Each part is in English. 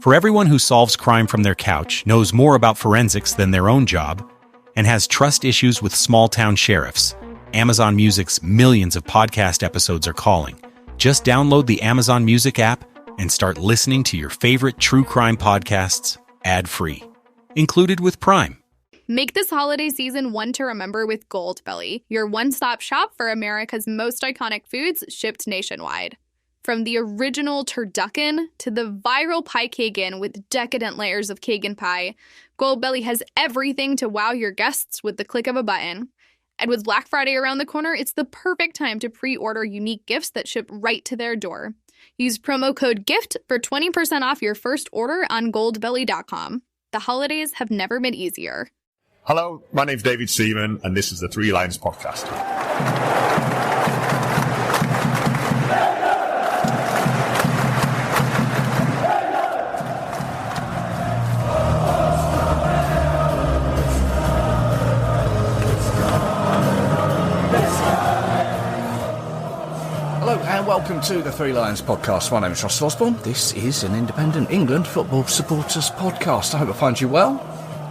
For everyone who solves crime from their couch, knows more about forensics than their own job, and has trust issues with small-town sheriffs, Amazon Music's millions of podcast episodes are calling. Just download the Amazon Music app and start listening to your favorite true crime podcasts ad-free. Included with Prime. Make this holiday season one to remember with Goldbelly, your one-stop shop for America's most iconic foods shipped nationwide. From the original turducken to the viral pie Kagan with decadent layers of Kagan pie, Goldbelly has everything to wow your guests with the click of a button. And with Black Friday around the corner, it's the perfect time to pre-order unique gifts that ship right to their door. Use promo code GIFT for 20% off your first order on goldbelly.com. The holidays have never been easier. Hello, my name's David Seaman, and this is the Three Lions Podcast. And welcome to the Three Lions Podcast. My name is Ross Osborne. This is an independent England football supporters podcast. I hope I find you well.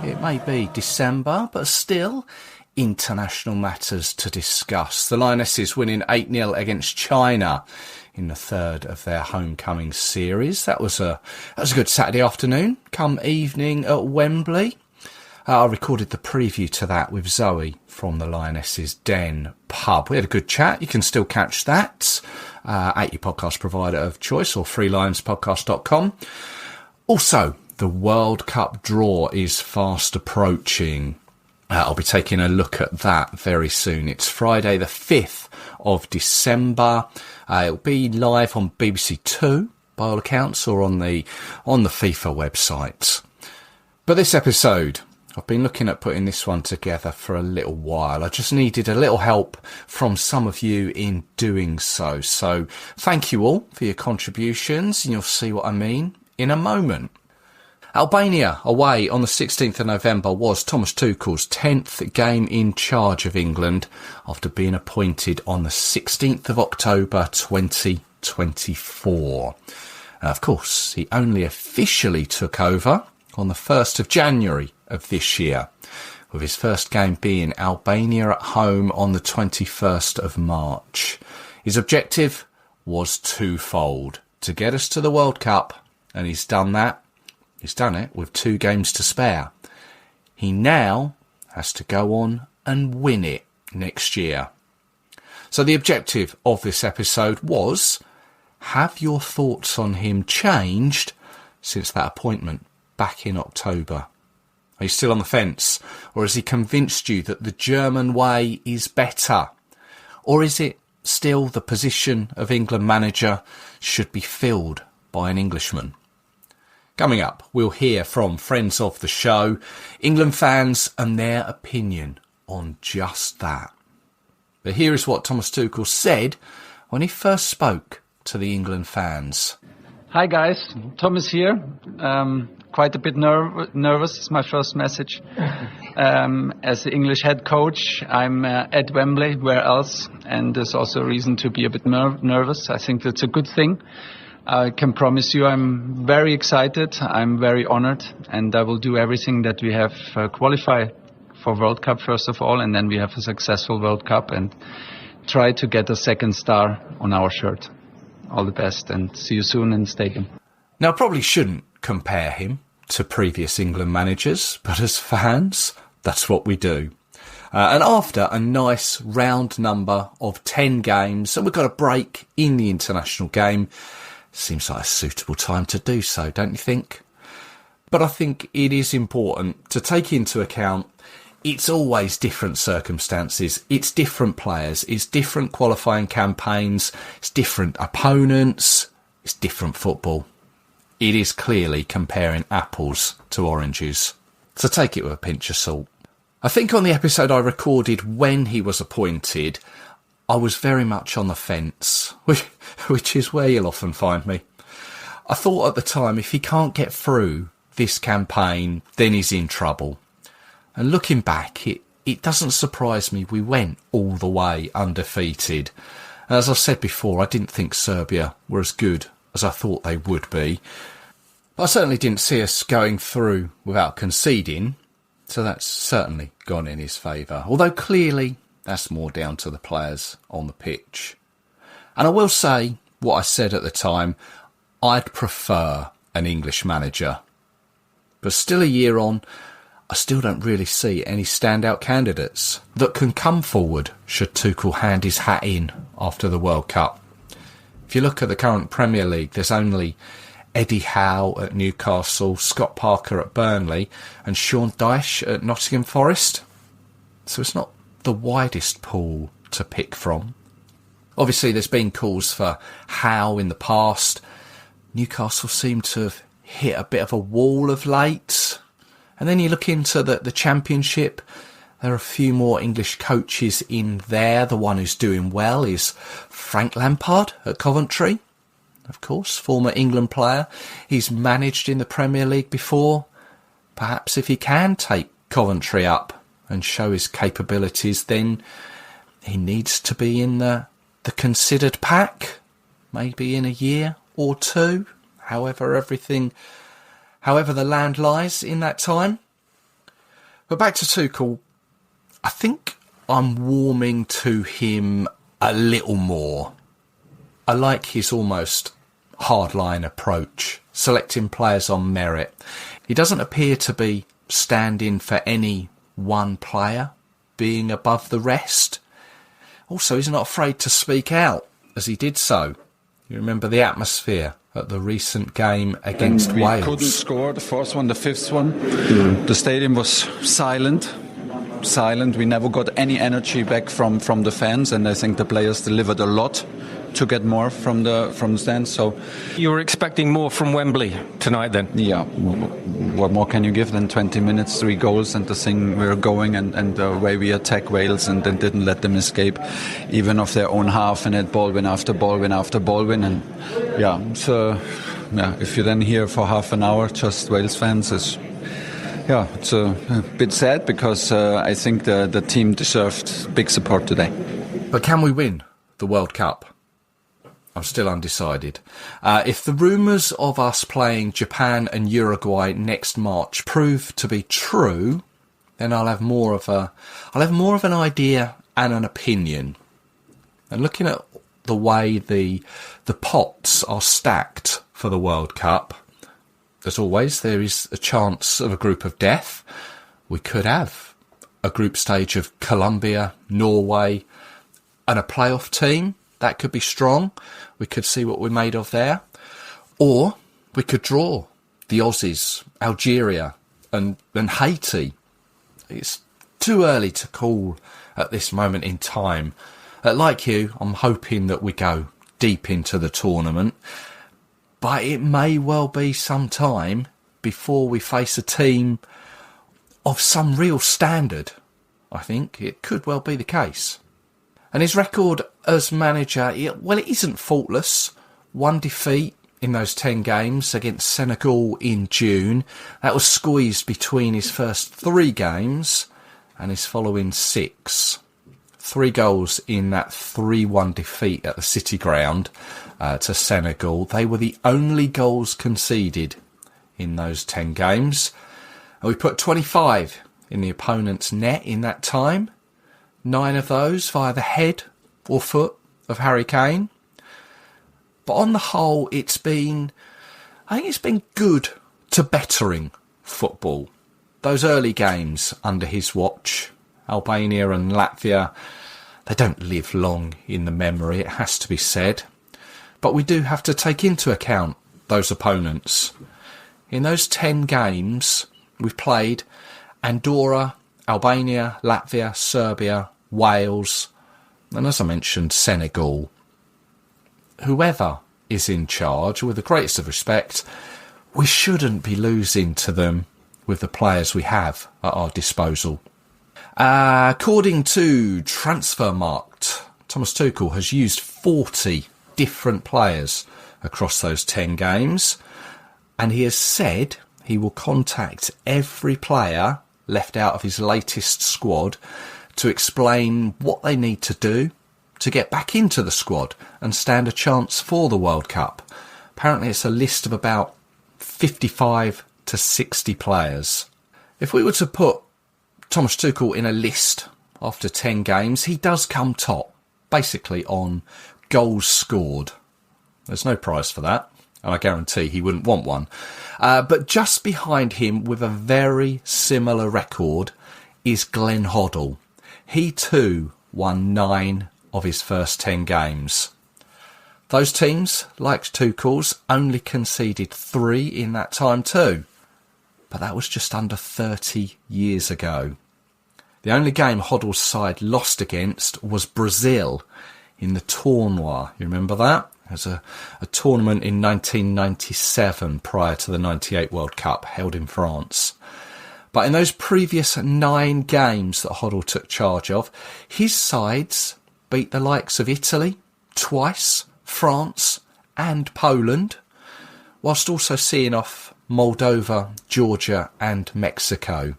It may be December, but still international matters to discuss. The Lionesses winning 8-0 against China in the third of their homecoming series. That was a good Saturday afternoon. Come evening at Wembley. I recorded the preview to that with Zoe from the Lionesses Den pub. We had a good chat. You can still catch that at your podcast provider of choice or freelionspodcast.com. Also, the World Cup draw is fast approaching. I'll be taking a look at that very soon. It's Friday the 5th of December. It'll be live on BBC Two, by all accounts, or on the FIFA website. But this episode, I've been looking at putting this one together for a little while. I just needed a little help from some of you in doing so. So thank you all for your contributions, and you'll see what I mean in a moment. Albania away on the 16th of November was Thomas Tuchel's 10th game in charge of England after being appointed on the 16th of October 2024. Of course, he only officially took over on the 1st of January of this year, with his first game being Albania at home on the 21st of March. His objective was twofold: to get us to the World Cup, and he's done that. He's done it with 2 games to spare. He now has to go on and win it next year. So the objective of this episode was, have your thoughts on him changed since that appointment back in October? Are you still on the fence? Or has he convinced you that the German way is better? Or is it still the position of England manager should be filled by an Englishman? Coming up, we'll hear from friends of the show, England fans, and their opinion on just that. But here is what Thomas Tuchel said when he first spoke to the England fans. Hi guys, Thomas here. Quite a bit nervous. It's my first message. As the English head coach, I'm at Wembley, where else? And there's also a reason to be a bit nervous. I think that's a good thing. I can promise you I'm very excited. I'm very honored. And I will do everything that we have qualify for World Cup, first of all. And then we have a successful World Cup and try to get a second star on our shirt. All the best and see you soon in the stadium. Now, I probably shouldn't compare him to previous England managers, but as fans, that's what we do. And after a nice round number of 10 games, and we've got a break in the international game, seems like a suitable time to do so, don't you think? But I think it is important to take into account it's always different circumstances, it's different players, it's different qualifying campaigns, it's different opponents, it's different football. It is clearly comparing apples to oranges. So take it with a pinch of salt. I think on the episode I recorded when he was appointed, I was very much on the fence, which is where you'll often find me. I thought at the time, if he can't get through this campaign, then he's in trouble. And looking back, it doesn't surprise me we went all the way undefeated. And as I've said before, I didn't think Serbia were as good as I thought they would be. But I certainly didn't see us going through without conceding, so that's certainly gone in his favour. Although clearly that's more down to the players on the pitch. And I will say what I said at the time, I'd prefer an English manager. But still a year on, I still don't really see any standout candidates that can come forward should Tuchel hand his hat in after the World Cup. If you look at the current Premier League, there's only Eddie Howe at Newcastle, Scott Parker at Burnley and Sean Dyche at Nottingham Forest. So it's not the widest pool to pick from. Obviously there's been calls for Howe in the past. Newcastle seem to have hit a bit of a wall of late. And then you look into the Championship, there are a few more English coaches in there. The one who's doing well is Frank Lampard at Coventry. Of course, former England player. He's managed in the Premier League before. Perhaps if he can take Coventry up and show his capabilities, then he needs to be in the considered pack. Maybe in a year or two. However the land lies in that time. But back to Tuchel, I think I'm warming to him a little more. I like his almost hardline approach, selecting players on merit. He doesn't appear to be standing for any one player being above the rest. Also, he's not afraid to speak out, as he did so. You remember the atmosphere at the recent game against Wales. We couldn't score the first one, the fifth one. The stadium was silent. We never got any energy back from the fans, and I think the players delivered a lot to get more from the stands. So you were expecting more from Wembley tonight then? Yeah, what more can you give than 20 minutes, 3 goals, and the thing we're going and the way we attack Wales and then didn't let them escape even of their own half, and had ball win after ball win after ball win. And if you then hear for half an hour just Wales fans, it's a bit sad, because I think the team deserved big support today. But can we win the World Cup? I'm still undecided. If the rumours of us playing Japan and Uruguay next March prove to be true, then I'll have more of an idea and an opinion. And looking at the way the pots are stacked for the World Cup, as always, there is a chance of a group of death. We could have a group stage of Colombia, Norway, and a playoff team. That could be strong. We could see what we're made of there. Or we could draw the Aussies, Algeria and Haiti. It's too early to call at this moment in time. Like you, I'm hoping that we go deep into the tournament. But it may well be some time before we face a team of some real standard. I think it could well be the case. And his record as manager, it isn't faultless. 1 defeat in those 10 games against Senegal in June. That was squeezed between his first 3 games and his following 6. 3 goals in that 3-1 defeat at the City Ground to Senegal. They were the only goals conceded in those 10 games. And we put 25 in the opponent's net in that time. 9 of those via the head or foot of Harry Kane. But on the whole, I think it's been good to bettering football. Those early games under his watch, Albania and Latvia, they don't live long in the memory, it has to be said. But we do have to take into account those opponents. In those 10 games, we've played Andorra, Albania, Latvia, Serbia, Wales, and as I mentioned, Senegal. Whoever is in charge, with the greatest of respect, we shouldn't be losing to them with the players we have at our disposal. According to Transfermarkt, Thomas Tuchel has used 40 different players across those 10 games, and he has said he will contact every player left out of his latest squad to explain what they need to do to get back into the squad and stand a chance for the World Cup. Apparently it's a list of about 55 to 60 players. If we were to put Thomas Tuchel in a list after 10 games, he does come top, basically on goals scored. There's no prize for that, and I guarantee he wouldn't want one. But just behind him with a very similar record is Glenn Hoddle. He too won 9 of his first 10 games. Those teams, like Tuchel's, only conceded 3 in that time too. But that was just under 30 years ago. The only game Hoddle's side lost against was Brazil in the tournoi. You remember that? It was a tournament in 1997 prior to the 98 World Cup held in France. But in those previous 9 games that Hoddle took charge of, his sides beat the likes of Italy twice, France and Poland, whilst also seeing off Moldova, Georgia and Mexico.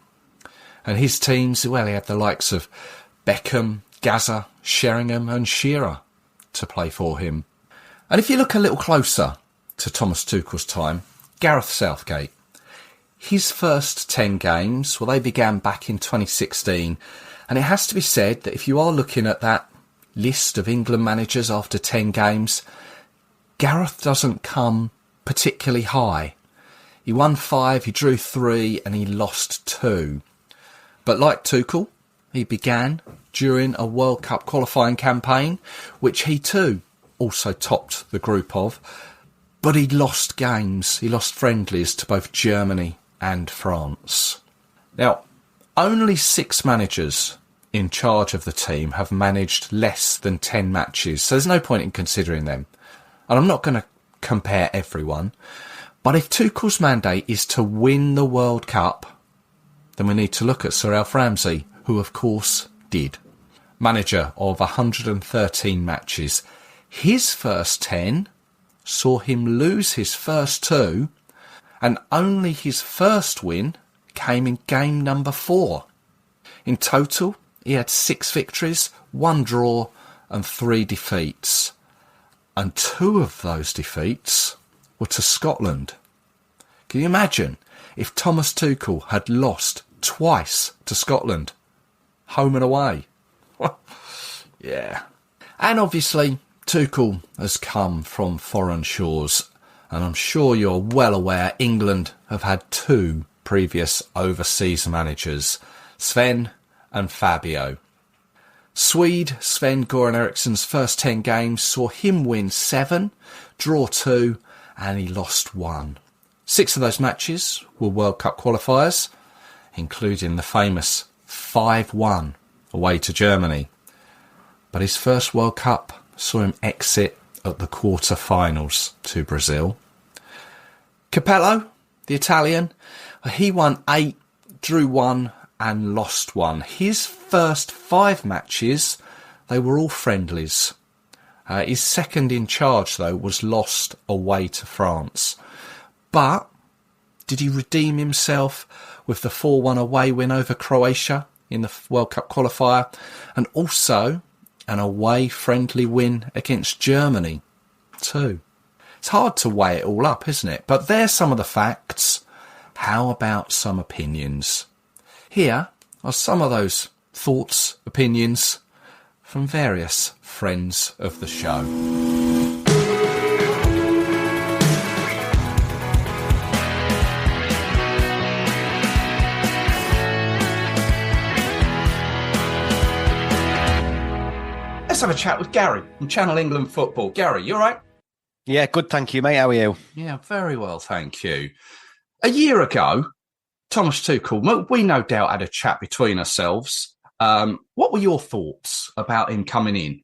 And his teams, well, he had the likes of Beckham, Gaza, Sheringham and Shearer to play for him. And if you look a little closer to Thomas Tuchel's time, Gareth Southgate. His first 10 games, well, they began back in 2016. And it has to be said that if you are looking at that list of England managers after 10 games, Gareth doesn't come particularly high. He won 5, he drew 3 and he lost 2. But like Tuchel, he began during a World Cup qualifying campaign, which he too also topped the group of. But he lost games, he lost friendlies to both Germany and France. Now, only 6 managers in charge of the team have managed less than 10 matches, so there's no point in considering them. And I'm not going to compare everyone, but if Tuchel's mandate is to win the World Cup, then we need to look at Sir Alf Ramsey, who of course did. Manager of 113 matches. His first 10 saw him lose his first 2, and only his first win came in game number 4. In total, he had 6 victories, 1 draw and 3 defeats. And 2 of those defeats were to Scotland. Can you imagine if Thomas Tuchel had lost twice to Scotland, home and away? Yeah. And obviously, Tuchel has come from foreign shores, and I'm sure you're well aware England have had 2 previous overseas managers, Sven and Fabio. Swede Sven-Göran Eriksson's first 10 games saw him win 7, draw 2, and he lost 1. 6 of those matches were World Cup qualifiers, including the famous 5-1 away to Germany. But his first World Cup saw him exit at the quarter-finals to Brazil. Capello, the Italian, he won 8, drew 1 and lost 1. His first 5 matches, they were all friendlies. His second in charge, though, was lost away to France. But did he redeem himself with the 4-1 away win over Croatia in the World Cup qualifier, and also an away friendly win against Germany too? It's hard to weigh it all up, isn't it? But there's some of the facts. How about some opinions? Here are some of those thoughts, opinions from various friends of the show. Let's have a chat with Gary from Channel England Football. Gary, you all right? Yeah, good, thank you, mate. How are you? Yeah, very well, thank you. A year ago, Thomas Tuchel, we no doubt had a chat between ourselves. What were your thoughts about him coming in?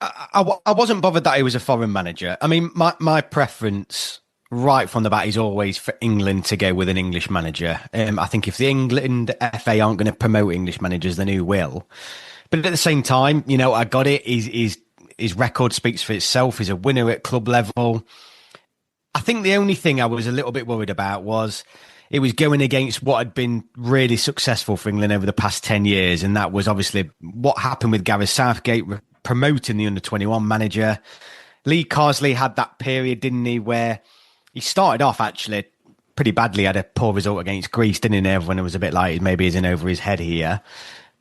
I wasn't bothered that he was a foreign manager. I mean, my preference right from the bat is always for England to go with an English manager. I think if the England FA aren't going to promote English managers, then who will? But at the same time, you know, I got it. His record speaks for itself. He's a winner at club level. I think the only thing I was a little bit worried about was it was going against what had been really successful for England over the past 10 years. And that was obviously what happened with Gareth Southgate promoting the under-21 manager. Lee Carsley had that period, didn't he, where he started off actually pretty badly. Had a poor result against Greece, didn't he? Everyone was a bit like maybe he's in over his head here,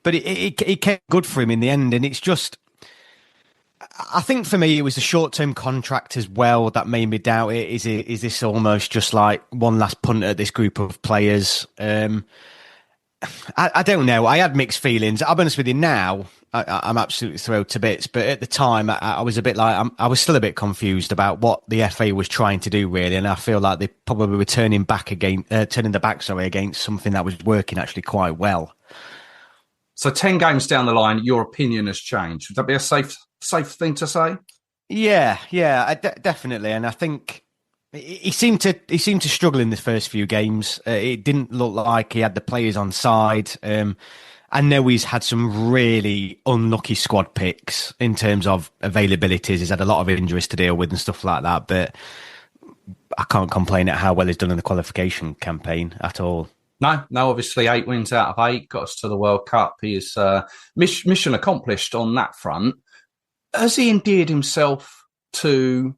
but it came good for him in the end. And it's just, I think for me, it was the short-term contract as well that made me doubt it. Is this almost just like one last punt at this group of players? I don't know. I had mixed feelings. I'll be honest with you now. I'm absolutely thrilled to bits. But at the time, I was a bit like, I was still a bit confused about what the FA was trying to do, really. And I feel like they probably were turning the back against something that was working actually quite well. So 10 games down the line, your opinion has changed. Would that be a safe thing to say? Yeah, definitely. And I think he seemed to struggle in the first few games. It didn't look like he had the players on side. I know he's had some really unlucky squad picks in terms of availabilities. He's had a lot of injuries to deal with and stuff like that. But I can't complain at how well he's done in the qualification campaign at all. No, obviously 8 wins out of 8, got us to the World Cup. He is mission accomplished on that front. Has he endeared himself to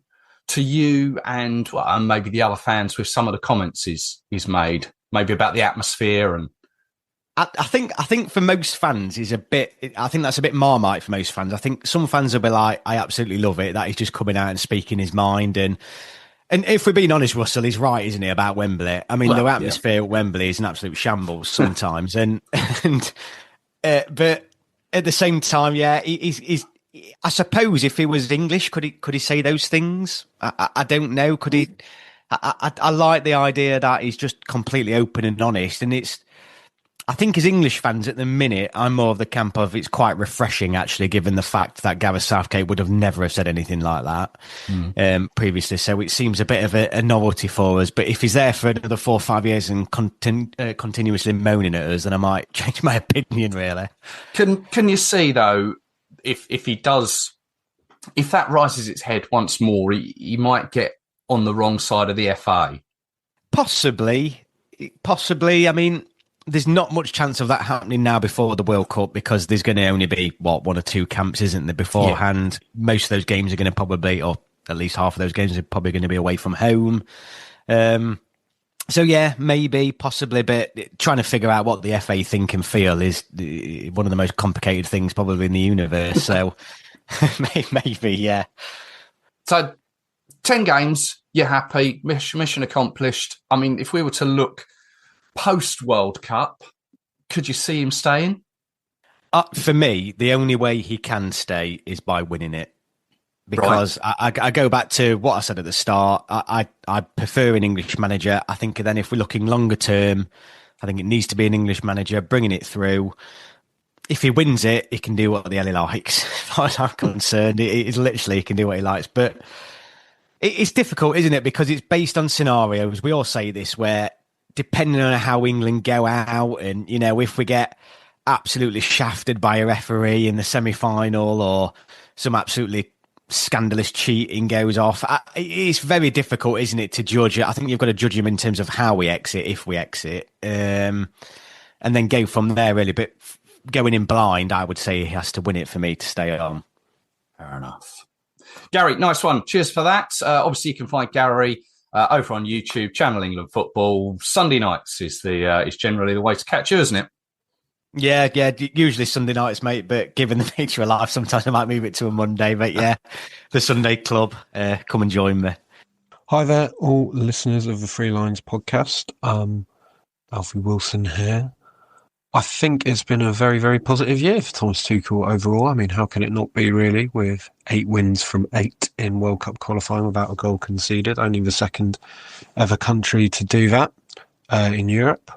you and maybe the other fans with some of the comments he's made, maybe about the atmosphere? And I think for most fans I think that's a bit Marmite for most fans. I think some fans will be like, I absolutely love it that he's just coming out and speaking his mind. And if we're being honest, Russell, he's right, isn't he, about Wembley? I mean, the atmosphere at Wembley is an absolute shambles sometimes. but at the same time, he's I suppose if he was English, could he say those things? I don't know. Could he? I like the idea that he's just completely open and honest. And I think as English fans at the minute, I'm more of the camp of it's quite refreshing, actually, given the fact that Gareth Southgate would have never have said anything like that previously. So it seems a bit of a novelty for us. But if he's there for another 4 or 5 years and continuously moaning at us, then I might change my opinion, really. Can you see, though, if he does, if that rises its head once more, he might get on the wrong side of the FA? Possibly. I mean, there's not much chance of that happening now before the World Cup because there's going to only be, 1 or 2 camps, isn't there, beforehand? Yeah. Most of those games are going to probably, or at least half of those games are probably going to be away from home. So, yeah, maybe, possibly, but trying to figure out what the FA think and feel is one of the most complicated things probably in the universe. So, maybe, yeah. So, 10 games, you're happy, mission accomplished. I mean, if we were to look post-World Cup, could you see him staying? For me, the only way he can stay is by winning it. Because right. I go back to what I said at the start. I prefer an English manager. I think then if we're looking longer term, I think it needs to be an English manager bringing it through. If he wins it, he can do what the hell he likes. As far as I'm concerned, it's literally he can do what he likes. But it's difficult, isn't it? Because it's based on scenarios. We all say this where depending on how England go out and, if we get absolutely shafted by a referee in the semi-final or some absolutely scandalous cheating goes off, it's very difficult, isn't it, to judge it? I think you've got to judge him in terms of how we exit, if we exit, and then go from there, really. But going in blind, I would say he has to win it for me to stay on. Fair enough. Gary, nice one. Cheers for that. Obviously, you can find Gary over on YouTube, Channel England Football. Sunday nights is generally the way to catch you, isn't it? Yeah, usually Sunday nights, mate, but given the nature of life, sometimes I might move it to a Monday, but yeah, the Sunday Club, come and join me. Hi there, all listeners of the Three Lions podcast. Alfie Wilson here. I think it's been a very, very positive year for Thomas Tuchel overall. I mean, how can it not be, really, with 8 wins from 8 in World Cup qualifying without a goal conceded, only the second ever country to do that in Europe.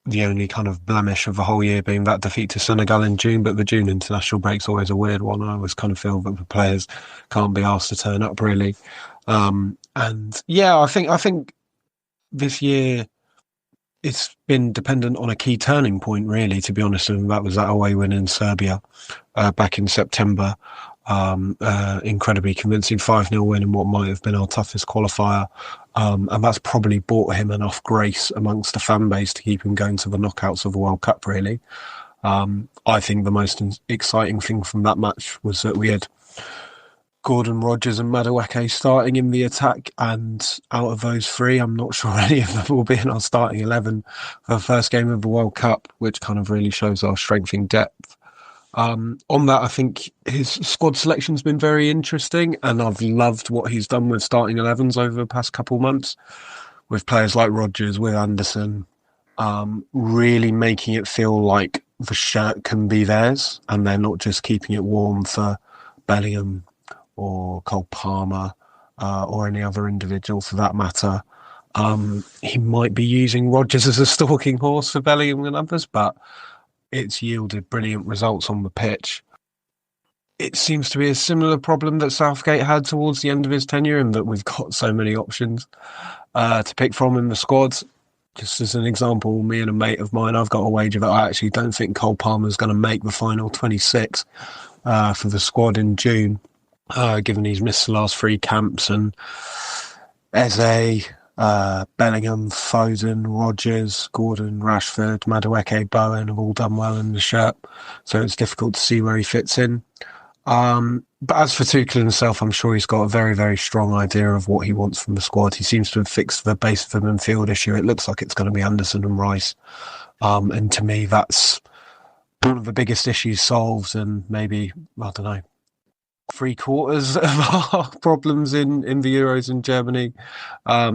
The only kind of blemish of the whole year being that defeat to Senegal in June, but the June international break's always a weird one. I always kind of feel that the players can't be asked to turn up, really. And yeah, I think this year it's been dependent on a key turning point, really, to be honest. And that was that away win in Serbia back in September. Incredibly convincing 5-0 win in what might have been our toughest qualifier. And that's probably bought him enough grace amongst the fan base to keep him going to the knockouts of the World Cup, really. I think the most exciting thing from that match was that we had Gordon, Rodgers and Madueke starting in the attack, and out of those three, I'm not sure any of them will be in our starting 11 for the first game of the World Cup, which kind of really shows our strength in depth. On that, I think his squad selection's been very interesting, and I've loved what he's done with starting 11s over the past couple months, with players like Rodgers, with Anderson, really making it feel like the shirt can be theirs, and they're not just keeping it warm for Bellingham or Cole Palmer, or any other individual for that matter. He might be using Rodgers as a stalking horse for Bellingham and others, but it's yielded brilliant results on the pitch. It seems to be a similar problem that Southgate had towards the end of his tenure, in that we've got so many options to pick from in the squad. Just as an example, me and a mate of mine, I've got a wager that I actually don't think Cole Palmer's going to make the final 26 for the squad in June, given he's missed the last 3 camps, and Eze, Bellingham, Foden, Rodgers, Gordon, Rashford, Madueke, Bowen have all done well in the shirt, so it's difficult to see where he fits in. But as for Tuchel himself, I'm sure he's got a very, very strong idea of what he wants from the squad. He seems to have fixed the base of the midfield issue. It looks like it's going to be Anderson and Rice. And to me, that's one of the biggest issues solved, and maybe, I don't know, 3/4 of our problems in the Euros in Germany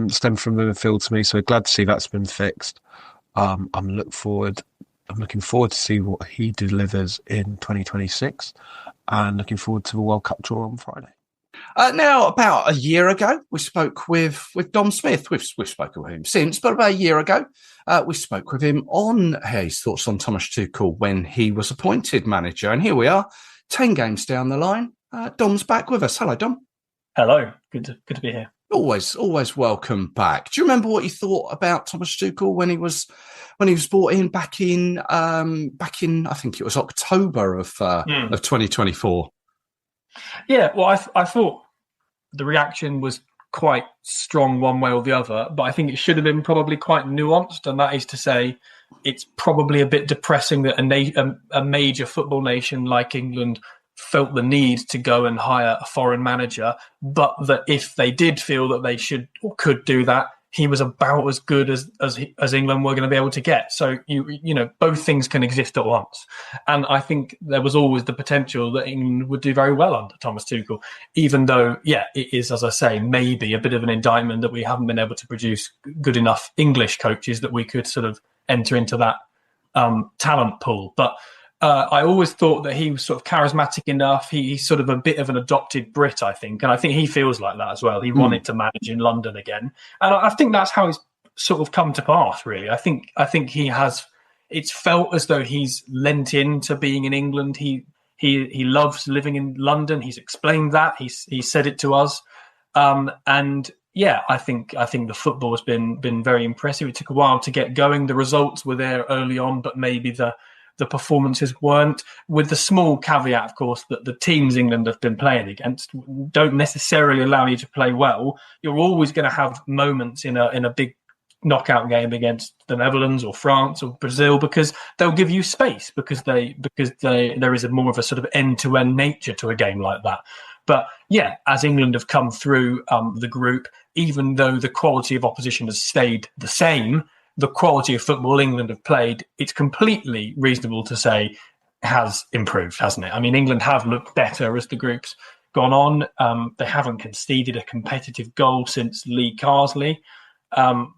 stem from the midfield to me. So glad to see that's been fixed. I'm looking forward to see what he delivers in 2026, and looking forward to the World Cup draw on Friday. Now, about a year ago, we spoke with Dom Smith. We've spoken with him since, but about a year ago, we spoke with him on his thoughts on Thomas Tuchel when he was appointed manager. And here we are, 10 games down the line. Dom's back with us. Hello, Dom. Hello. Good to be here. Always welcome back. Do you remember what you thought about Thomas Tuchel when he was brought in back in I think it was October of 2024? Yeah, well, I thought the reaction was quite strong one way or the other, but I think it should have been probably quite nuanced, and that is to say, it's probably a bit depressing that a major football nation like England felt the need to go and hire a foreign manager, but that if they did feel that they should or could do that, he was about as good as England were going to be able to get. So you know both things can exist at once, and I think there was always the potential that England would do very well under Thomas Tuchel, even though it is, as I say, maybe a bit of an indictment that we haven't been able to produce good enough English coaches that we could sort of enter into that talent pool. But I always thought that he was sort of charismatic enough. He's sort of a bit of an adopted Brit, I think. And I think he feels like that as well. He wanted to manage in London again. And I think that's how he's sort of come to pass, really. I think he has, it's felt as though he's lent into being in England. He loves living in London. He's explained that. He said it to us. And yeah, I think the football has been very impressive. It took a while to get going. The results were there early on, but maybe the performances weren't, with the small caveat, of course, that the teams England have been playing against don't necessarily allow you to play well. You're always going to have moments in a big knockout game against the Netherlands or France or Brazil, because they'll give you space, because there is more of a sort of end-to-end nature to a game like that. But yeah, as England have come through the group, even though the quality of opposition has stayed the same, the quality of football England have played, it's completely reasonable to say, has improved, hasn't it? I mean, England have looked better as the group's gone on. They haven't conceded a competitive goal since Lee Carsley,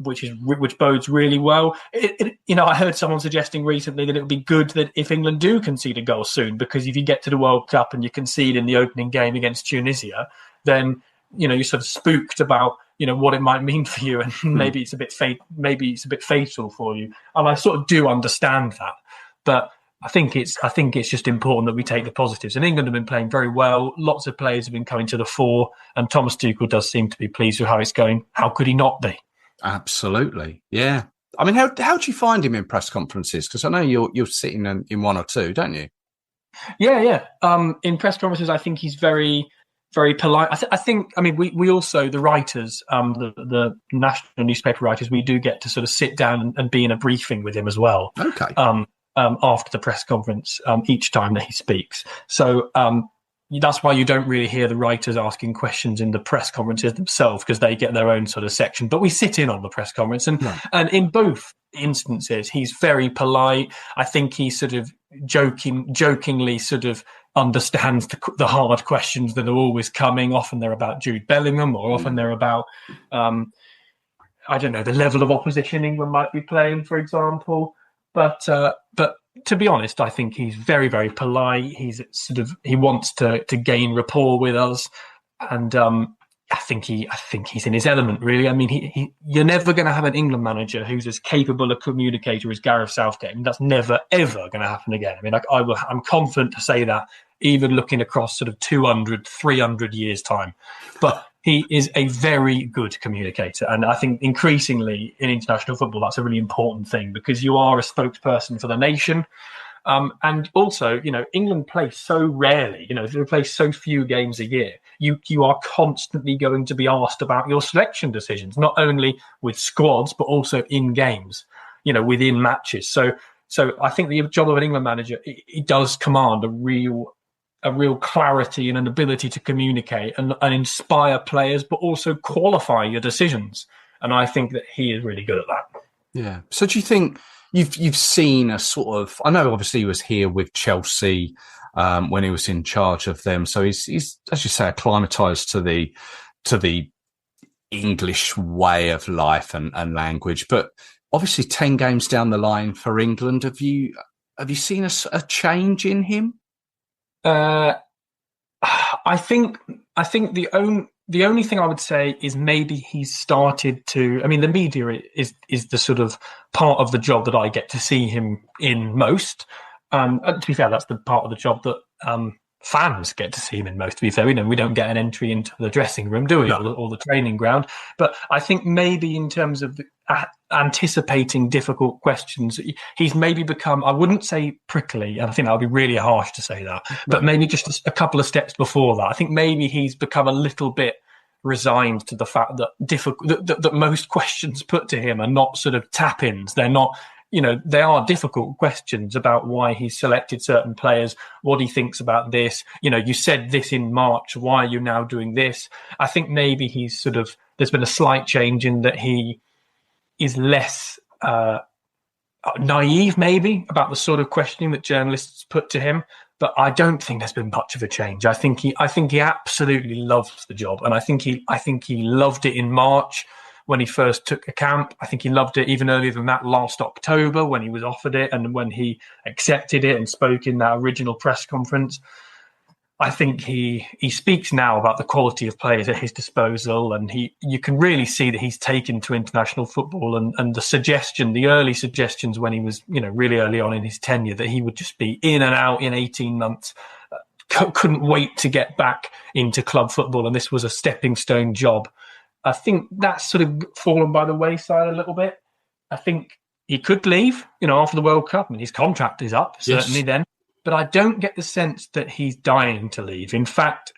which bodes really well. I heard someone suggesting recently that it would be good that if England do concede a goal soon, because if you get to the World Cup and you concede in the opening game against Tunisia, then you're sort of spooked about what it might mean for you, and maybe it's a bit fatal for you. And I sort of do understand that, but I think it's just important that we take the positives. And England have been playing very well. Lots of players have been coming to the fore, and Thomas Tuchel does seem to be pleased with how it's going. How could he not be? Absolutely, yeah. I mean, how do you find him in press conferences? Because I know you're sitting in one or two, don't you? Yeah. In press conferences, I think he's very, very polite. I think. I mean, we also, the writers, the national newspaper writers, we do get to sort of sit down and be in a briefing with him as well. Okay. After the press conference, each time that he speaks. So that's why you don't really hear the writers asking questions in the press conferences themselves, because they get their own sort of section. But we sit in on the press conference, and in both instances, he's very polite. I think he sort of jokingly sort of understands the hard questions that are always coming. Often they're about Jude Bellingham, or often they're about I don't know, the level of opposition England might be playing, for example. But to be honest, I think he's very, very polite. He wants to gain rapport with us, and I think he's in his element, really. I mean, you're never going to have an England manager who's as capable a communicator as Gareth Southgate. I mean, that's never ever going to happen again. I mean, I'm confident to say that, even looking across sort of 200, 300 years' time. But he is a very good communicator. And I think increasingly in international football, that's a really important thing, because you are a spokesperson for the nation. And also, England play so rarely, they play so few games a year. You are constantly going to be asked about your selection decisions, not only with squads, but also in games, within matches. So I think the job of an England manager, it does command a real clarity and an ability to communicate and inspire players, but also qualify your decisions. And I think that he is really good at that. Yeah. So do you think you've seen a sort of, I know obviously he was here with Chelsea when he was in charge of them. So he's as you say, acclimatized to the English way of life and language. But obviously 10 games down the line for England, have you seen a change in him? I think the only thing I would say is maybe he's started to. I mean, the media is the sort of part of the job that I get to see him in most. To be fair, that's the part of the job that fans get to see him in most. To be fair, we don't get an entry into the dressing room, do we, or the training ground? But I think maybe in terms of anticipating difficult questions, he's maybe become, I wouldn't say prickly, and I think that would be really harsh to say that, but maybe just a couple of steps before that. I think maybe he's become a little bit resigned to the fact that that most questions put to him are not sort of tap-ins. They're not, they are difficult questions about why he's selected certain players, what he thinks about this. You said this in March, why are you now doing this? I think maybe he's there's been a slight change in that he is less naive, maybe, about the sort of questioning that journalists put to him. But I don't think there's been much of a change. I think he absolutely loves the job, and I think he loved it in March when he first took a camp. I think he loved it even earlier than that, last October, when he was offered it and when he accepted it and spoke in that original press conference. I think he speaks now about the quality of players at his disposal, and you can really see that he's taken to international football, and the early suggestions when he was, really early on in his tenure, that he would just be in and out in 18 months, couldn't wait to get back into club football, and this was a stepping stone job. I think that's sort of fallen by the wayside a little bit. I think he could leave, after the World Cup. I mean, his contract is up, certainly then. But I don't get the sense that he's dying to leave. In fact,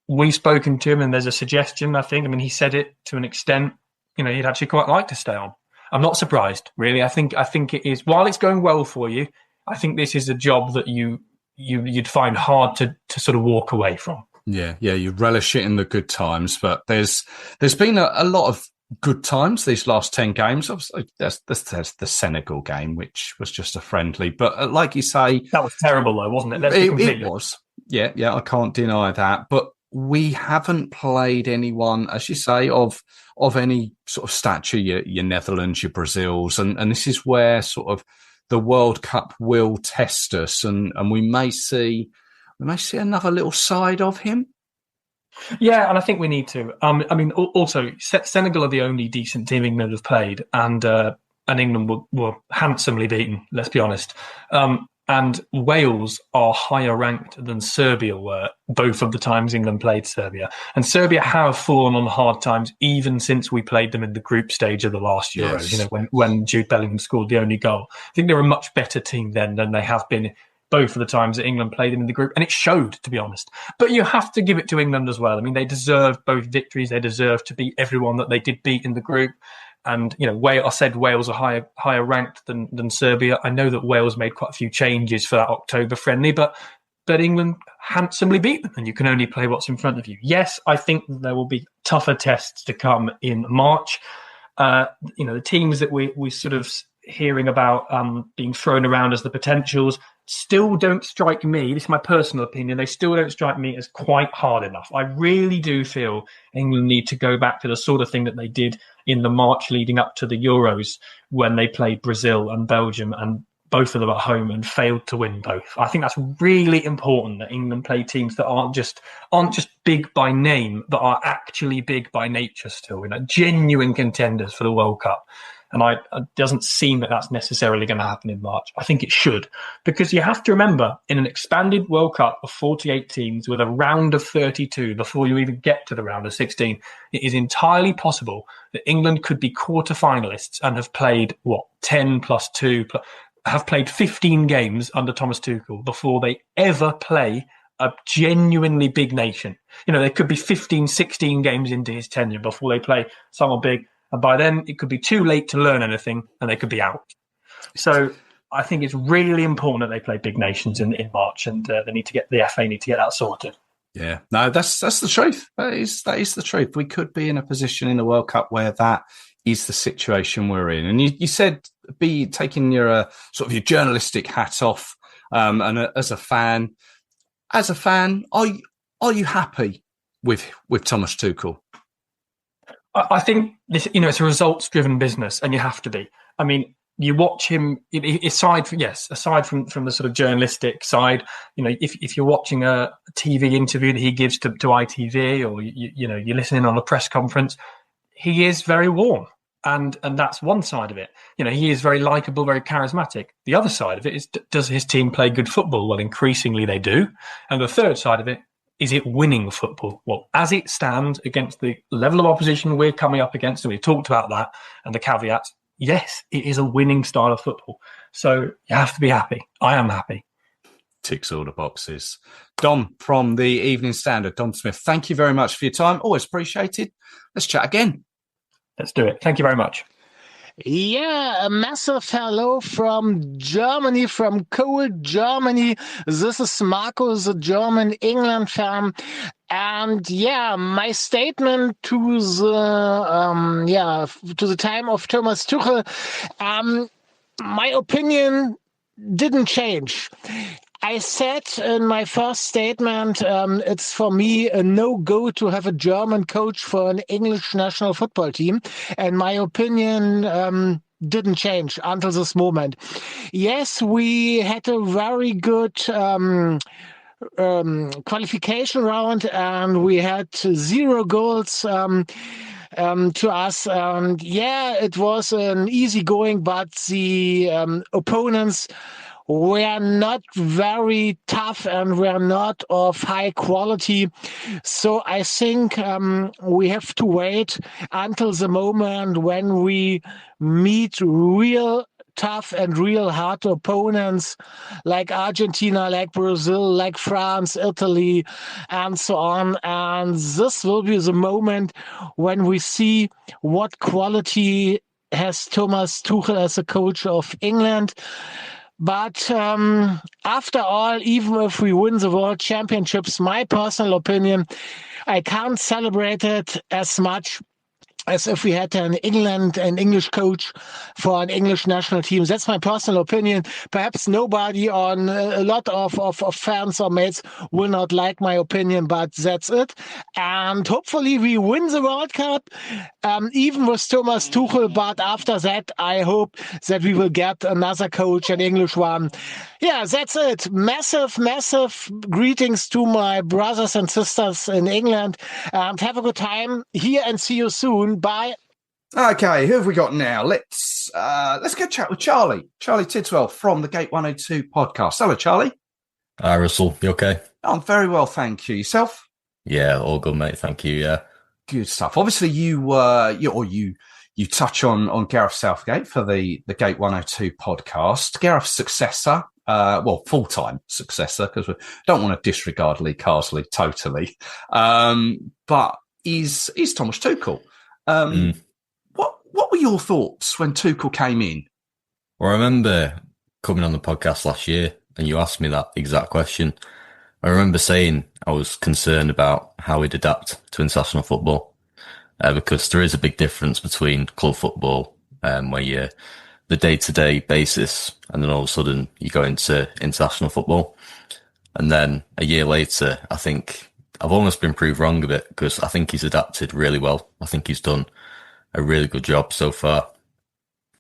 we've spoken to him and there's a suggestion, I think. I mean, he said it to an extent, he'd actually quite like to stay on. I'm not surprised, really. I think it is, while it's going well for you, I think this is a job that you'd find hard to sort of walk away from. Yeah, you relish it in the good times, but there's been a lot of good times these last 10 games. Obviously, there's the Senegal game, which was just a friendly. But like you say... That was terrible, though, wasn't it? It was. Yeah, I can't deny that. But we haven't played anyone, as you say, of any sort of stature, your Netherlands, your Brazils. And this is where sort of the World Cup will test us. And we may see another little side of him. Yeah, and I think we need to. I mean, also, Senegal are the only decent team England have played, and England were handsomely beaten, let's be honest. And Wales are higher ranked than Serbia were, both of the times England played Serbia. And Serbia have fallen on hard times even since we played them in the group stage of the last Euros, yes. When Jude Bellingham scored the only goal. I think they're a much better team then than they have been both of the times that England played them in the group. And it showed, to be honest. But you have to give it to England as well. I mean, they deserve both victories. They deserve to beat everyone that they did beat in the group. And, I said Wales are higher ranked than Serbia. I know that Wales made quite a few changes for that October friendly, but but England handsomely beat them, and you can only play what's in front of you. Yes, I think there will be tougher tests to come in March. The teams that we sort of hearing about being thrown around as the potentials still don't strike me. This is my personal opinion. They still don't strike me as quite hard enough. I really do feel England need to go back to the sort of thing that they did in the March leading up to the Euros when they played Brazil and Belgium, and both of them at home, and failed to win both. I think that's really important, that England play teams that aren't just big by name, but are actually big by nature still, genuine contenders for the World Cup. And it doesn't seem that that's necessarily going to happen in March. I think it should, because you have to remember, in an expanded World Cup of 48 teams with a round of 32 before you even get to the round of 16, it is entirely possible that England could be quarter-finalists and have played, 10 plus 2, have played 15 games under Thomas Tuchel before they ever play a genuinely big nation. There could be 15, 16 games into his tenure before they play someone big. And by then, it could be too late to learn anything, and they could be out. So I think it's really important that they play big nations in March, and the FA need to get that sorted. Yeah, no, that's the truth. That is the truth. We could be in a position in the World Cup where that is the situation we're in. And you said be taking your sort of your journalistic hat off, and as a fan, are you happy with Thomas Tuchel? I think this, it's a results-driven business, and you have to be. I mean, you watch him. Aside from the sort of journalistic side, if you're watching a TV interview that he gives to ITV, or you're listening on a press conference, he is very warm, and that's one side of it. He is very likable, very charismatic. The other side of it is, does his team play good football? Well, increasingly they do, and the third side of it, is it winning football? Well, as it stands against the level of opposition we're coming up against, and we talked about that and the caveats, yes, it is a winning style of football. So you have to be happy. I am happy. Ticks all the boxes. Dom from the Evening Standard, Dom Smith, thank you very much for your time. Always appreciated. Let's chat again. Let's do it. Thank you very much. Yeah, a massive hello from Germany, from cold Germany. This is Marco, the German England fan. And yeah, my statement to the time of Thomas Tuchel, my opinion didn't change. I said in my first statement, it's for me a no-go to have a German coach for an English national football team. And my opinion didn't change until this moment. Yes, we had a very good qualification round, and we had 0 goals to us. And yeah, it was an easy going, but the opponents were not very tough and were not of high quality. So I think we have to wait until the moment when we meet real tough and real hard opponents like Argentina, like Brazil, like France, Italy, and so on. And this will be the moment when we see what quality has Thomas Tuchel as a coach of England. But after all, even if we win the World Championships, my personal opinion, I can't celebrate it as much as if we had an English coach for an English national team. That's my personal opinion. Perhaps nobody on a lot of fans or mates will not like my opinion, but that's it. And hopefully we win the World Cup, even with Thomas Tuchel. But after that, I hope that we will get another coach, an English one. Yeah, that's it. Massive, massive greetings to my brothers and sisters in England. And have a good time here, and see you soon. Bye. Okay, who have we got now? Let's go chat with Charlie Tidswell from the Gate 102 podcast. Hello, Charlie. Hi, Russell. You okay? I'm very well, thank you. Yourself? Yeah, all good, mate. Thank you. Yeah, good stuff. Obviously, you touch on Gareth Southgate for the Gate 102 podcast. Gareth's successor, full-time successor, because we don't want to disregard Lee Carsley totally. But is Thomas Tuchel. What were your thoughts when Tuchel came in? Well, I remember coming on the podcast last year and you asked me that exact question. I remember saying I was concerned about how he'd adapt to international football, because there is a big difference between club football, where you're the day-to-day basis, and then all of a sudden you go into international football. And then a year later, I think I've almost been proved wrong a bit, because I think he's adapted really well. I think he's done a really good job so far.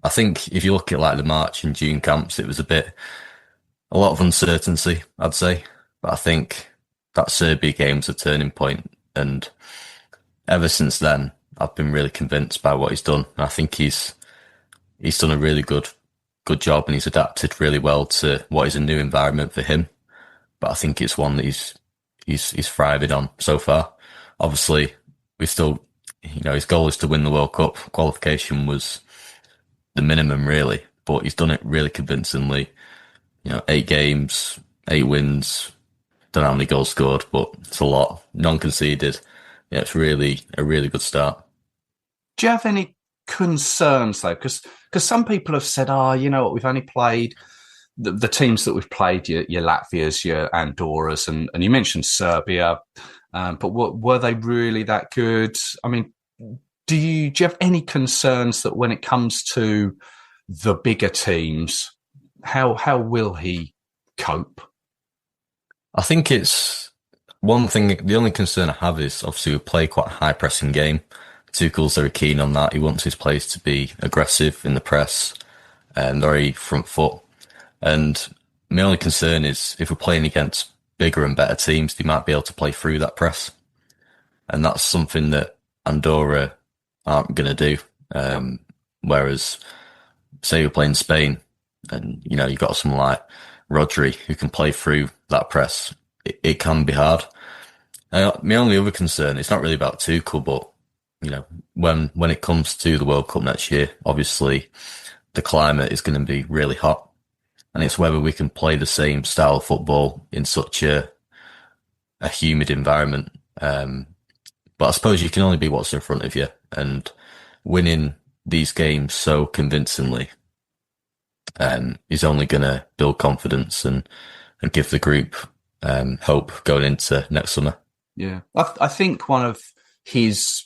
I think if you look at like the March and June camps, it was a lot of uncertainty, I'd say. But I think that Serbia game was a turning point, and ever since then, I've been really convinced by what he's done. And I think he's done a really good job, and he's adapted really well to what is a new environment for him. But I think it's one that he's thriving on so far. Obviously, we still, his goal is to win the World Cup. Qualification was the minimum, really, but he's done it really convincingly. 8 games, 8 wins. Don't know how many goals scored, but it's a lot. None conceded. Yeah, it's really a really good start. Do you have any concerns though? Because some people have said, we've only played the teams that we've played, your Latvias, your Andorras, and you mentioned Serbia, but were they really that good? I mean, do you have any concerns that when it comes to the bigger teams, how will he cope? I think it's one thing. The only concern I have is obviously we play quite a high pressing game. Tuchel's very keen on that. He wants his players to be aggressive in the press and very front foot. And my only concern is if we're playing against bigger and better teams, they might be able to play through that press. And that's something that Andorra aren't going to do. Whereas, say you're playing Spain and, you've got someone like Rodri who can play through that press, it can be hard. My only other concern, it's not really about Tuchel, but, when it comes to the World Cup next year, obviously the climate is going to be really hot. And it's whether we can play the same style of football in such a humid environment. But I suppose you can only be what's in front of you, and winning these games so convincingly is only going to build confidence and give the group hope going into next summer. Yeah, I think one of his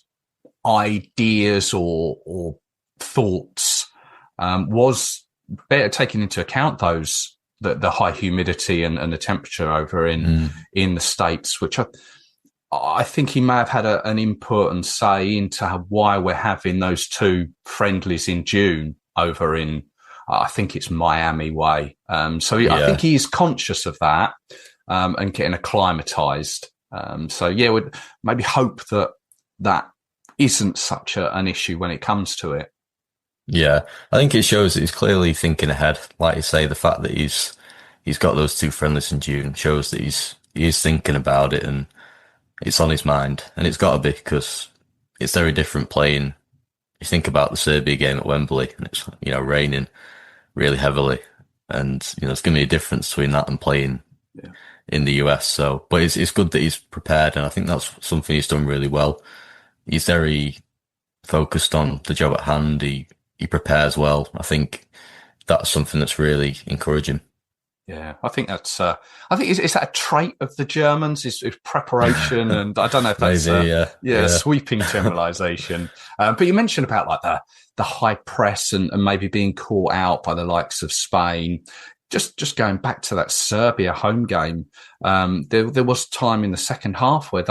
ideas or thoughts was better taking into account the high humidity and the temperature over in the States, which I think he may have had an input and say into why we're having those 2 friendlies in June over in, I think it's Miami way. I think he is conscious of that and getting acclimatized. Would maybe hope that isn't such an issue when it comes to it. Yeah, I think it shows that he's clearly thinking ahead. Like you say, the fact that he's got those 2 friendlies in June shows that he is thinking about it and it's on his mind. And it's got to be, because it's very different playing. You think about the Serbia game at Wembley and it's, raining really heavily. And, there's going to be a difference between that and playing in the US. So, but it's good that he's prepared. And I think that's something he's done really well. He's very focused on the job at hand. He prepares well. I think that's something that's really encouraging. Yeah, I think that's. I think is that a trait of the Germans? Is preparation, and I don't know if that's maybe, sweeping generalisation. But you mentioned about like the high press and maybe being caught out by the likes of Spain. Just going back to that Serbia home game, there was time in the second half where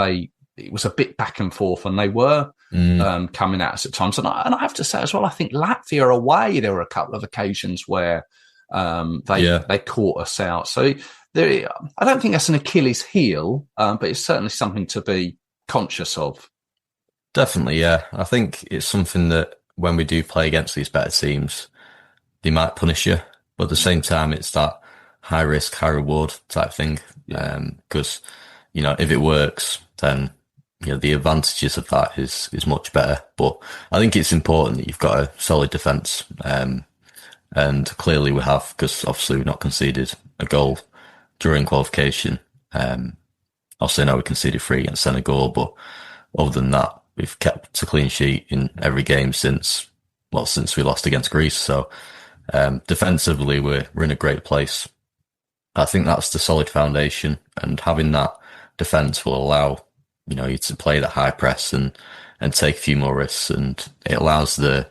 it was a bit back and forth, and they were coming at us at times. And I have to say as well, I think Latvia away, there were a couple of occasions where they caught us out. So I don't think that's an Achilles heel, but it's certainly something to be conscious of. Definitely, yeah. I think it's something that when we do play against these better teams, they might punish you. But at the same time, it's that high risk, high reward type thing. Because, if it works, then the advantages of that is much better. But I think it's important that you've got a solid defence. And clearly we have, because obviously we've not conceded a goal during qualification. Obviously I know we conceded 3 against Senegal, but other than that, we've kept a clean sheet in every game since we lost against Greece. So defensively, we're in a great place. I think that's the solid foundation, and having that defence will allow you to play the high press and take a few more risks, and it allows the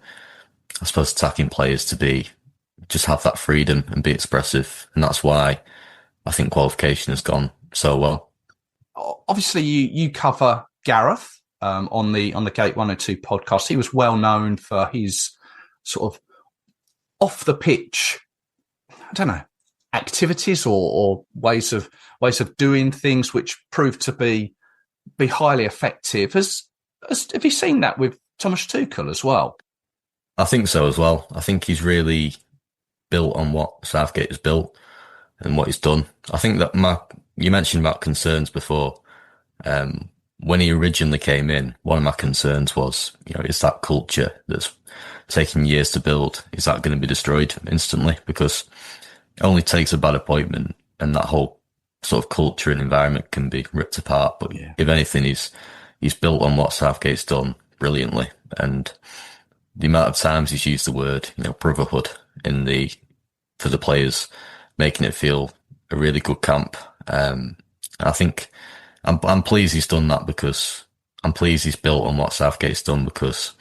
I suppose attacking players to be just have that freedom and be expressive, and that's why I think qualification has gone so well. Obviously, you cover Gareth on the Gate 102 podcast. He was well known for his sort of off the pitch, I don't know, activities or ways of doing things which proved to be highly effective. Have you seen that with Thomas Tuchel as well? I think so as well. I think he's really built on what Southgate has built and what he's done. I think that you mentioned about concerns before. When he originally came in, one of my concerns was, is that culture that's taking years to build, is that going to be destroyed instantly? Because it only takes a bad appointment and that whole sort of culture and environment can be ripped apart. But if anything, he's built on what Southgate's done brilliantly. And the amount of times he's used the word, brotherhood for the players, making it feel a really good camp. I think I'm pleased he's done that, because I'm pleased he's built on what Southgate's done, because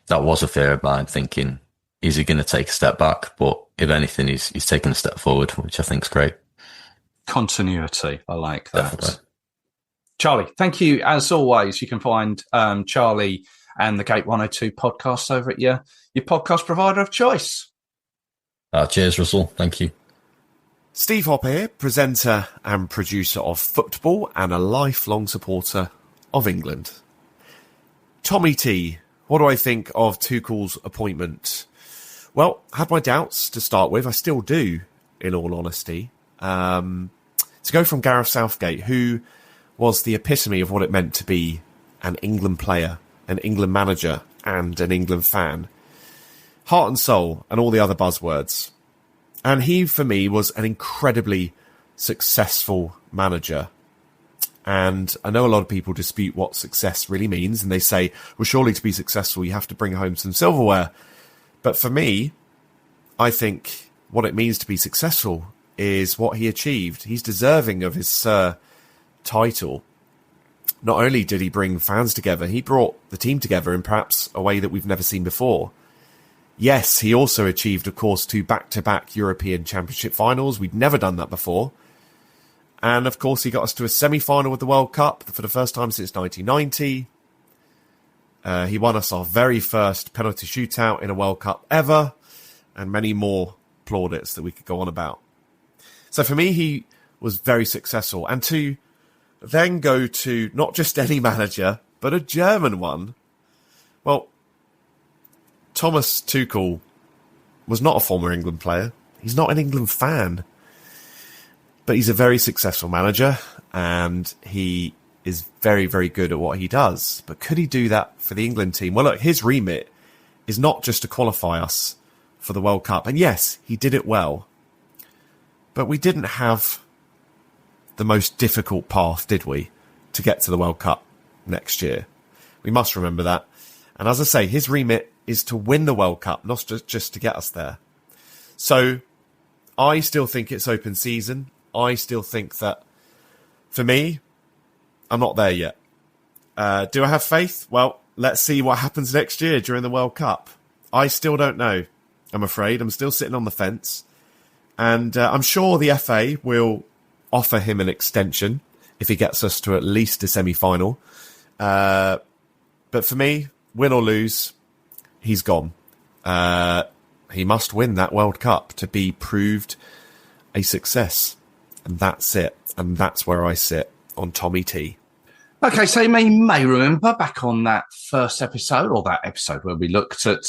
that was a fear of mine, thinking, is he going to take a step back? But if anything, he's taken a step forward, which I think is great. Continuity. I like that. Definitely. Charlie, thank you as always. You can find Charlie and the Gate 102 podcast over at your podcast provider of choice. Cheers, Russell. Thank you. Steve Hopper here, presenter and producer of football and a lifelong supporter of England. Tommy T, what do I think of Tuchel's appointment? Well, I had my doubts to start with. I still do, in all honesty. To go from Gareth Southgate, who was the epitome of what it meant to be an England player, an England manager, and an England fan. Heart and soul, and all the other buzzwords. And he, for me, was an incredibly successful manager. And I know a lot of people dispute what success really means, and they say, well, surely to be successful, you have to bring home some silverware. But for me, I think what it means to be successful is what he achieved. He's deserving of his title. Not only did he bring fans together, he brought the team together in perhaps a way that we've never seen before. Yes, he also achieved, of course, 2 back-to-back European Championship finals. We'd never done that before. And, of course, he got us to a semi-final with the World Cup for the first time since 1990. He won us our very first penalty shootout in a World Cup ever, and many more plaudits that we could go on about. So for me, he was very successful. And to then go to not just any manager, but a German one, well, Thomas Tuchel was not a former England player. He's not an England fan. But he's a very successful manager, and he is very, very good at what he does. But could he do that for the England team? Well, look, his remit is not just to qualify us for the World Cup. And yes, he did it well. But we didn't have the most difficult path, did we, to get to the World Cup next year? We must remember that. And as I say, his remit is to win the World Cup, not just to get us there. So I still think it's open season. I still think that, for me, I'm not there yet. Do I have faith? Well, let's see what happens next year during the World Cup. I still don't know, I'm afraid. I'm still sitting on the fence. And I'm sure the FA will offer him an extension if he gets us to at least a semi-final. But for me, win or lose, he's gone. He must win that World Cup to be proved a success. And that's it. And that's where I sit on Tommy T. Okay, so you may remember back on that first episode, or that episode where we looked at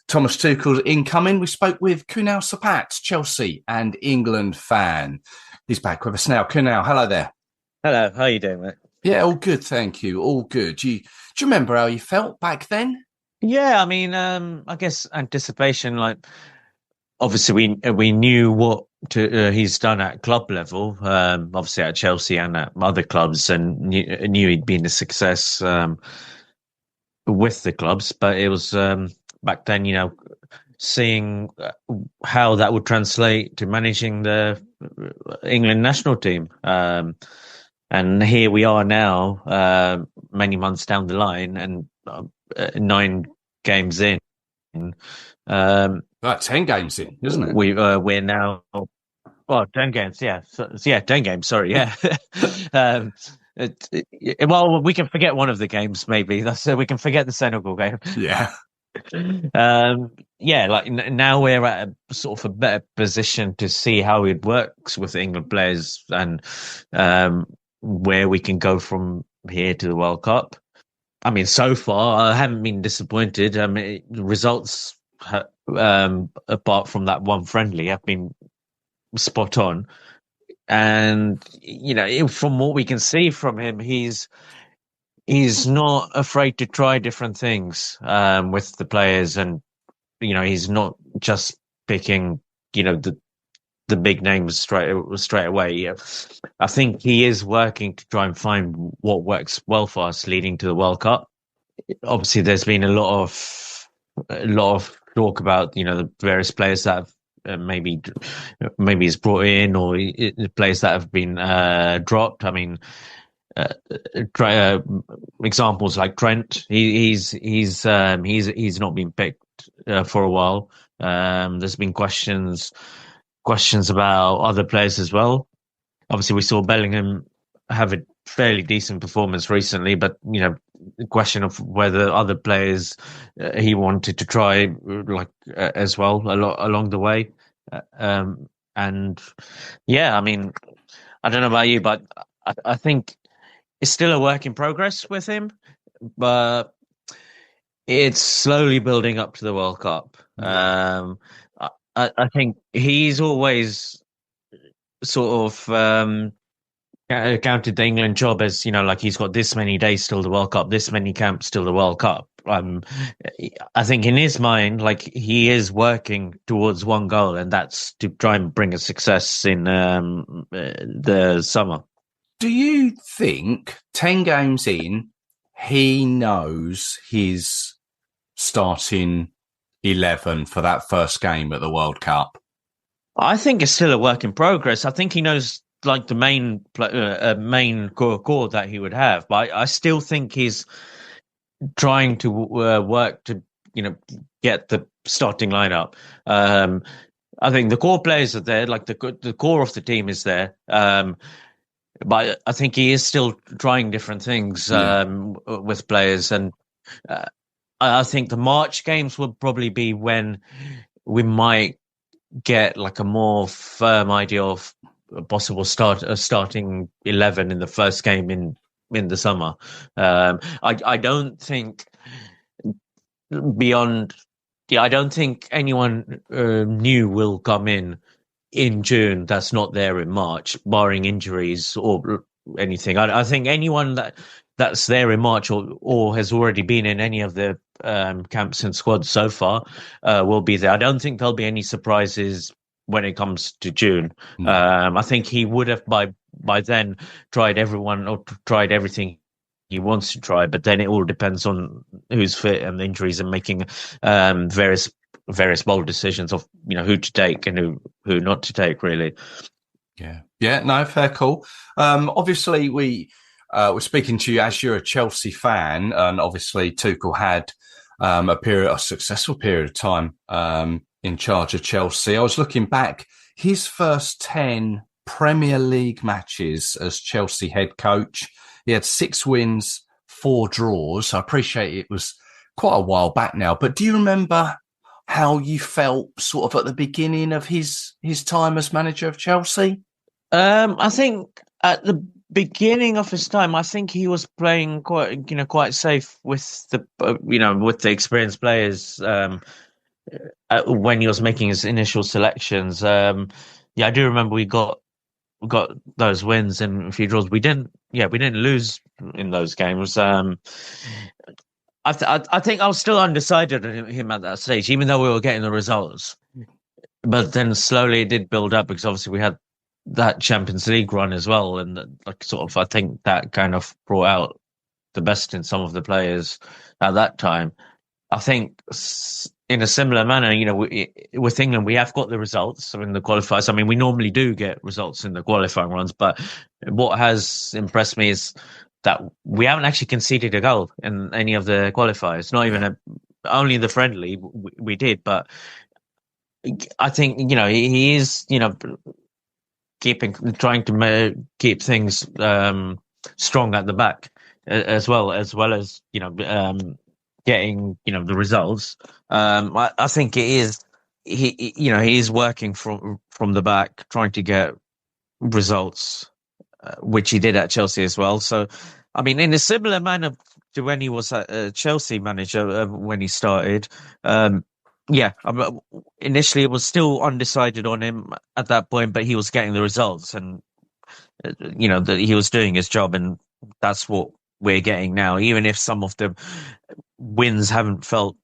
Thomas Tuchel's incoming, we spoke with Kunal Sapat, Chelsea and England fan. He's back with us now. Kunal, hello there. Hello, how are you doing, mate? Yeah, all good, thank you. All good. Do you remember how you felt back then? Yeah, I mean, I guess anticipation, like, obviously we knew what he's done at club level, obviously at Chelsea and at other clubs, and knew he'd been a success with the clubs. But it was back then, seeing how that would translate to managing the England national team. And here we are now, many months down the line, and 9 games in. 10 games in, isn't it? We're now 10 games. Yeah, 10 games. Sorry, yeah. Well, we can forget one of the games. Maybe we can forget the Senegal game. Yeah. Now we're at a sort of a better position to see how it works with England players and where we can go from here to the World Cup. I mean, so far I haven't been disappointed. I mean, the results, apart from that one friendly, have been spot on. And from what we can see from him, he's not afraid to try different things with the players, and he's not just picking the big names straight away. I think he is working to try and find what works well for us leading to the World Cup. Obviously, there's been a lot of talk about the various players that have maybe he's brought in, or the players that have been dropped. I mean, examples like Trent, he's not been picked for a while. There's been questions about other players as well. Obviously, we saw Bellingham have a fairly decent performance recently, but the question of whether other players he wanted to try as well along the way. And yeah, I mean, I don't know about you, but I think it's still a work in progress with him, but it's slowly building up to the World Cup. I think he's always sort of counted the England job as, he's got this many days till the World Cup, this many camps till the World Cup. I think in his mind, he is working towards one goal, and that's to try and bring a success in the summer. Do you think 10 games in, he knows his starting 11 for that first game at the World Cup? I think it's still a work in progress. I think he knows the main core that he would have, but I still think he's trying to work to get the starting lineup. I think the core players are there, the core of the team is there. But I think he is still trying different things with players, and I think the March games will probably be when we might get a more firm idea of a possible starting 11 in the first game in the summer. I don't think I don't think anyone new will come in June that's not there in March, barring injuries or anything. I think anyone that's there in March or has already been in any of the camps and squads so far will be there. I don't think there'll be any surprises when it comes to June. I think he would have by then tried everyone or tried everything he wants to try, but then it all depends on who's fit and the injuries, and making various bold decisions of who to take and who not to take, really. No, fair call. Obviously we're speaking to you as you're a Chelsea fan, and obviously Tuchel had a successful period of time in charge of Chelsea. I was looking back, his first 10 Premier League matches as Chelsea head coach, he had 6 wins, 4 draws. I appreciate it was quite a while back now, but do you remember how you felt sort of at the beginning of his time as manager of Chelsea? I think at the beginning of his time, I think he was playing quite safe with the experienced players when he was making his initial selections. I do remember we got those wins and a few draws. We didn't lose in those games. I think I was still undecided on him at that stage, even though we were getting the results. But then slowly it did build up, because obviously we had that Champions League run as well, and I think that kind of brought out the best in some of the players at that time. I think in a similar manner, with England, we have got the results in the qualifiers. I mean, we normally do get results in the qualifying runs, but what has impressed me is that we haven't actually conceded a goal in any of the qualifiers. Not even only the friendly we did, but I think he is trying to keep things strong at the back as well as getting the results. I think it is he is working from the back, trying to get results, which he did at Chelsea as well. So, I mean, in a similar manner to when he was a Chelsea manager when he started. Initially it was still undecided on him at that point, but he was getting the results, and that he was doing his job, and that's what we're getting now. Even if some of the wins haven't felt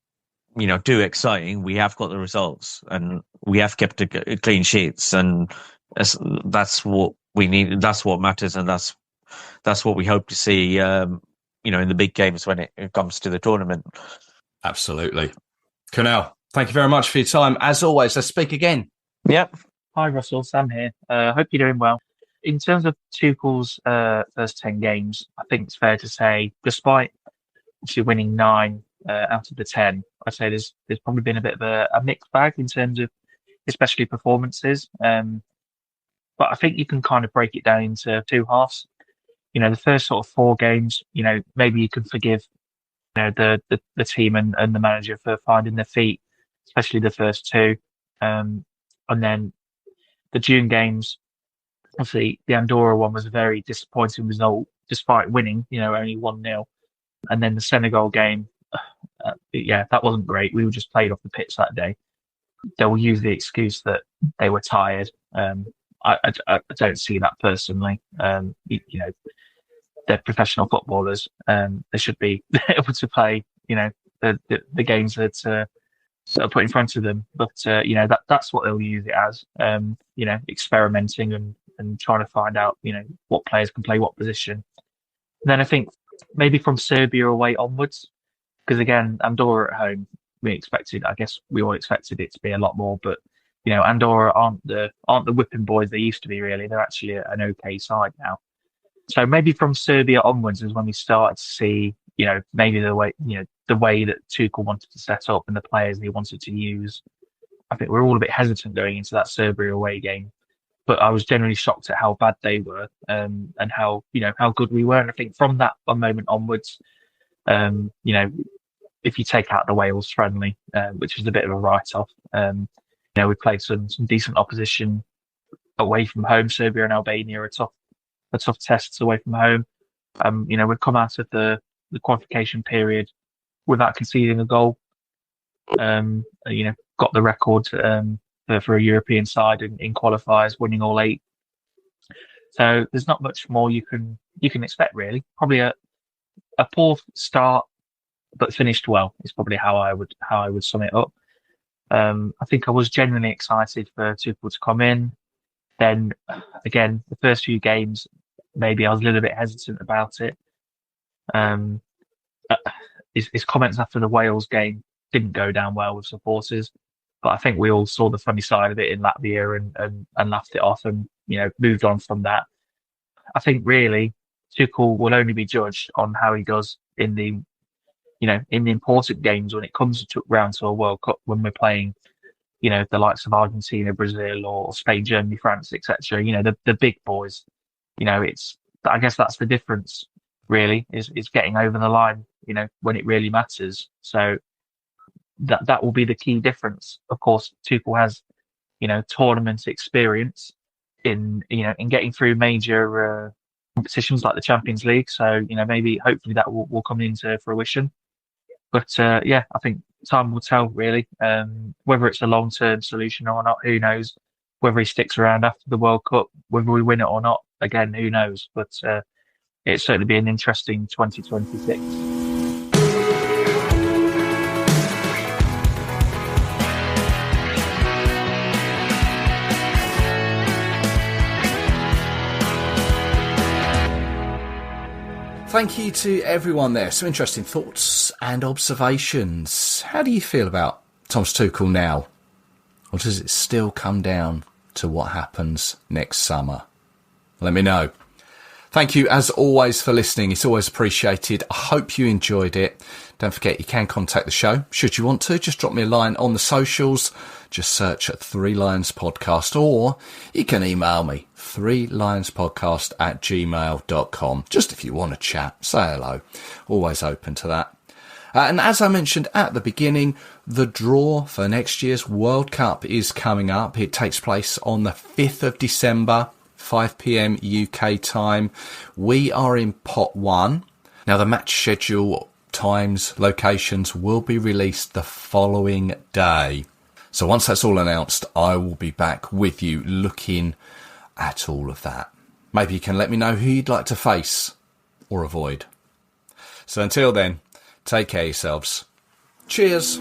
too exciting, we have got the results, and we have kept a clean sheets, and that's what we need. That's what matters, and that's what we hope to see. In the big games when it comes to the tournament. Absolutely, Cornell. Thank you very much for your time. As always, let's speak again. Yep. Hi, Russell. Sam here. Hope you're doing well. In terms of Tuchel's first 10 games, I think it's fair to say, despite actually winning 9 out of the 10, I'd say there's probably been a bit of a mixed bag in terms of especially performances. But I think you can kind of break it down into 2 halves. The first sort of 4 games, maybe you can forgive the team and the manager for finding their feet, especially the first 2. And then the June games, obviously the Andorra one was a very disappointing result, despite winning, only 1-0. And then the Senegal game, that wasn't great. We were just played off the pitch that day. They will use the excuse that they were tired. I don't see that personally. They're professional footballers. They should be able to play, the games that are put in front of them. But that's what they'll use it as. Experimenting and trying to find out, what players can play what position. And then I think maybe from Serbia away onwards, because again, Andorra at home, we all expected it to be a lot more. But Andorra aren't the whipping boys they used to be. Really, they're actually an okay side now. So maybe from Serbia onwards is when we started to see, maybe the way that Tuchel wanted to set up and the players he wanted to use. I think we're all a bit hesitant going into that Serbia away game, but I was generally shocked at how bad they were, and how good we were. And I think from that moment onwards, if you take out the Wales friendly, which was a bit of a write-off, we played some decent opposition away from home. Serbia and Albania are tough tests away from home. We've come out of the qualification period without conceding a goal. Got the record for a European side in qualifiers, winning all 8. So there's not much more you can expect, really. Probably a poor start, but finished well is probably how I would sum it up. I think I was genuinely excited for Tuchel to come in. Then again, the first few games, maybe I was a little bit hesitant about it. His comments after the Wales game didn't go down well with supporters, but I think we all saw the funny side of it in Latvia and laughed it off and moved on from that. I think really Tuchel will only be judged on how he does in the important games when it comes round to a World Cup, when we're playing the likes of Argentina, Brazil, or Spain, Germany, France, etc. The big boys. I guess that's the difference, really, is getting over the line, when it really matters. So that will be the key difference. Of course, Tuchel has, tournament experience in getting through major competitions like the Champions League. So, hopefully that will come into fruition. But I think time will tell, really, whether it's a long-term solution or not. Who knows? Whether he sticks around after the World Cup, whether we win it or not, again, who knows? But it'll certainly be an interesting 2026. Thank you to everyone there. Some interesting thoughts and observations. How do you feel about Thomas Tuchel now? Or does it still come down to what happens next summer? Let me know. Thank you, as always, for listening. It's always appreciated. I hope you enjoyed it. Don't forget, you can contact the show. Should you want to, just drop me a line on the socials. Just search at 3 Lions Podcast, or you can email me, 3lionspodcast@gmail.com. Just if you want to chat, say hello. Always open to that. And as I mentioned at the beginning, the draw for next year's World Cup is coming up. It takes place on the 5th of December. 5 p.m. UK time. We are in pot 1. Now, the match schedule, times, locations will be released the following day. So once that's all announced, I will be back with you looking at all of that. Maybe you can let me know who you'd like to face or avoid. So until then, take care of yourselves. Cheers.